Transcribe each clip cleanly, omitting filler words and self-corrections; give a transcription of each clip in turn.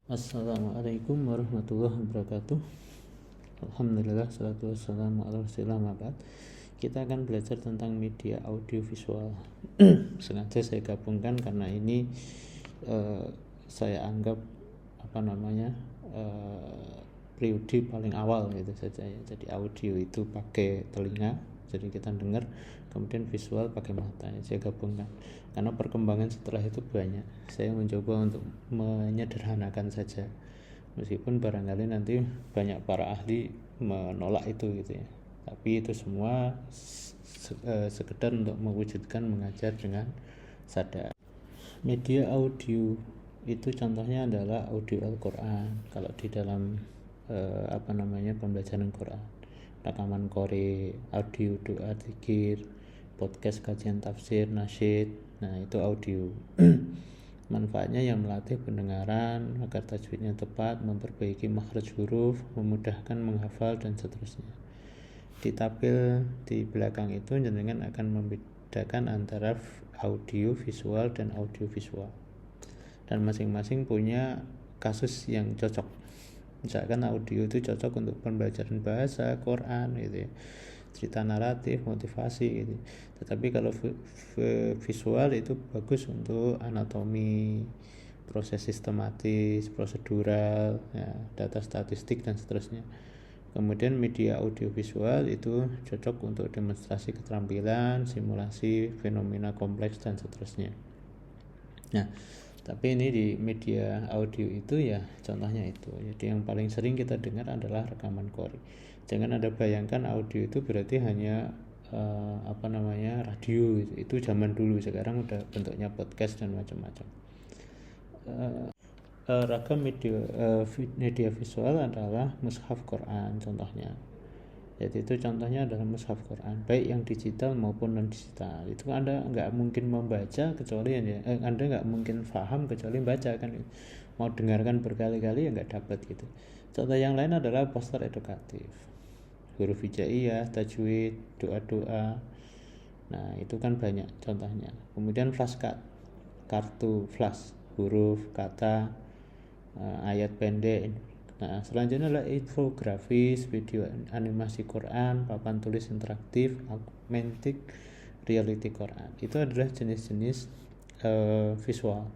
Assalamualaikum warahmatullahi wabarakatuh. Alhamdulillah, salatu wassalamu ala rasulillah ma'bad. Kita akan belajar tentang media audiovisual. Sengaja saya gabungkan karena ini saya anggap periode paling awal gitu saja ya. Jadi audio itu pakai telinga, jadi kita dengar, kemudian visual pakai mata. Saya gabungkan karena perkembangan setelah itu banyak. Saya mencoba untuk menyederhanakan saja, meskipun barangkali nanti banyak para ahli menolak itu gitu ya, tapi itu semua sekedar untuk mewujudkan mengajar dengan sadar. Media audio itu contohnya adalah audio Al-Quran. Kalau di dalam pembelajaran Quran, rekaman qori, audio doa zikir, podcast kajian tafsir, nasyid, nah itu audio. Manfaatnya yang melatih pendengaran agar tajwidnya tepat, memperbaiki makhraj huruf, memudahkan menghafal dan seterusnya. Di tabel di belakang itu jenengan akan membedakan antara audio visual dan audio visual, dan masing-masing punya kasus yang cocok. Misalkan audio itu cocok untuk pembelajaran bahasa, Quran gitu ya, cerita naratif, motivasi gitu. Tetapi kalau visual itu bagus untuk anatomi, proses sistematis, prosedural ya, data statistik dan seterusnya. Kemudian media audiovisual itu cocok untuk demonstrasi keterampilan, simulasi fenomena kompleks dan seterusnya. Nah, tapi ini di media audio itu ya contohnya itu. Jadi yang paling sering kita dengar adalah rekaman qori. Jangan Anda bayangkan audio itu berarti hanya radio itu zaman dulu. Sekarang udah bentuknya podcast dan macam-macam. Ragam media visual adalah mushaf Quran contohnya. Jadi itu contohnya adalah mushaf Quran, baik yang digital maupun non digital. Itu Anda nggak mungkin membaca kecuali Anda nggak mungkin paham kecuali baca kan. Mau dengarkan berkali-kali ya nggak dapat gitu. Contoh yang lain adalah poster edukatif, huruf hijaiyah, tajwid, doa-doa. Nah itu kan banyak contohnya. Kemudian flashcard, kartu flash, huruf, kata, ayat pendek. Nah, selanjutnya adalah infografis, video animasi Quran, papan tulis interaktif, augmented reality Quran. Itu adalah jenis-jenis visual.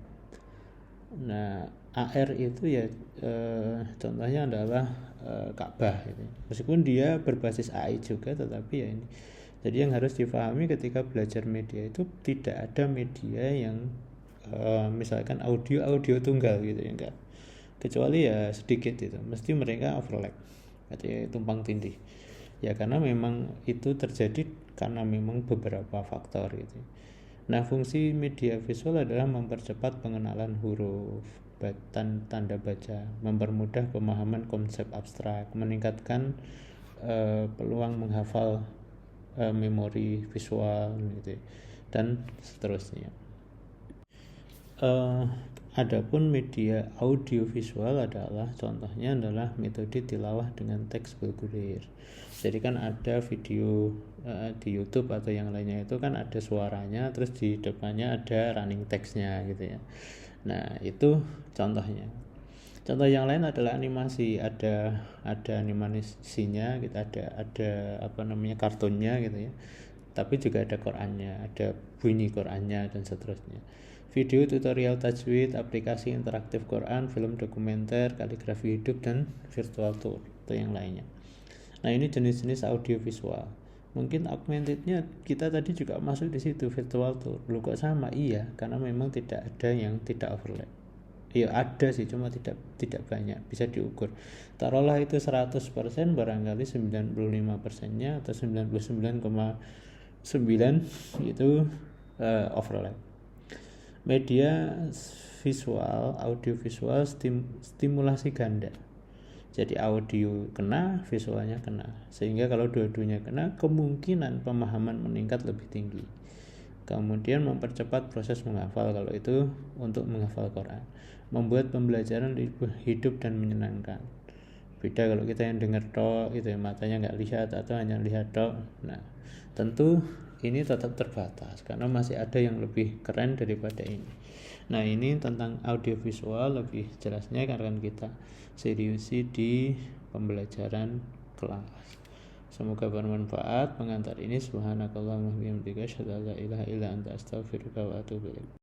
Nah, AR itu ya contohnya adalah Ka'bah gitu. Meskipun dia berbasis AI juga, tetapi ya ini. Jadi yang harus dipahami ketika belajar media itu tidak ada media yang misalkan audio tunggal gitu ya, enggak. Kecuali ya sedikit itu, mesti mereka overlap, artinya tumpang tindih ya, karena memang itu terjadi karena memang beberapa faktor gitu. Nah, fungsi media visual adalah mempercepat pengenalan huruf, tanda baca, mempermudah pemahaman konsep abstrak, meningkatkan peluang menghafal memori visual gitu, dan seterusnya. Adapun media audiovisual adalah contohnya adalah metode tilawah dengan teks bergulir. Jadi kan ada video di YouTube atau yang lainnya itu kan ada suaranya, terus di depannya ada running text-nya gitu ya. Nah itu contohnya. Contoh yang lain adalah animasi, ada animasinya gitu, ada kartunnya gitu ya. Tapi juga ada Qurannya, ada bunyi Qurannya dan seterusnya. Video tutorial tajwid, aplikasi interaktif Quran, film dokumenter, kaligrafi hidup, dan virtual tour atau yang lainnya. Nah ini jenis-jenis audio visual. Mungkin augmentednya kita tadi juga masuk di situ, virtual tour. Lu kok sama? Iya, karena memang tidak ada yang tidak overlap. Ya ada sih, cuma tidak banyak, bisa diukur. Taruhlah itu 100%, barangkali 95%-nya atau 99,9 itu overlap. Media visual, audio visual stimulasi ganda. Jadi audio kena, visualnya kena. Sehingga kalau dua-duanya kena, kemungkinan pemahaman meningkat lebih tinggi. Kemudian mempercepat proses menghafal kalau itu untuk menghafal Quran. Membuat pembelajaran hidup dan menyenangkan. Beda kalau kita yang dengar tok, itu matanya nggak lihat atau hanya lihat tok. Nah, tentu ini tetap terbatas karena masih ada yang lebih keren daripada ini. Nah, ini tentang audiovisual lebih jelasnya akan kita seriusi di pembelajaran kelas. Semoga bermanfaat pengantar ini. Subhanakallahumma wa bihamdika asyhadu an la ilaha illa anta astaghfiruka wa atubu ilaik.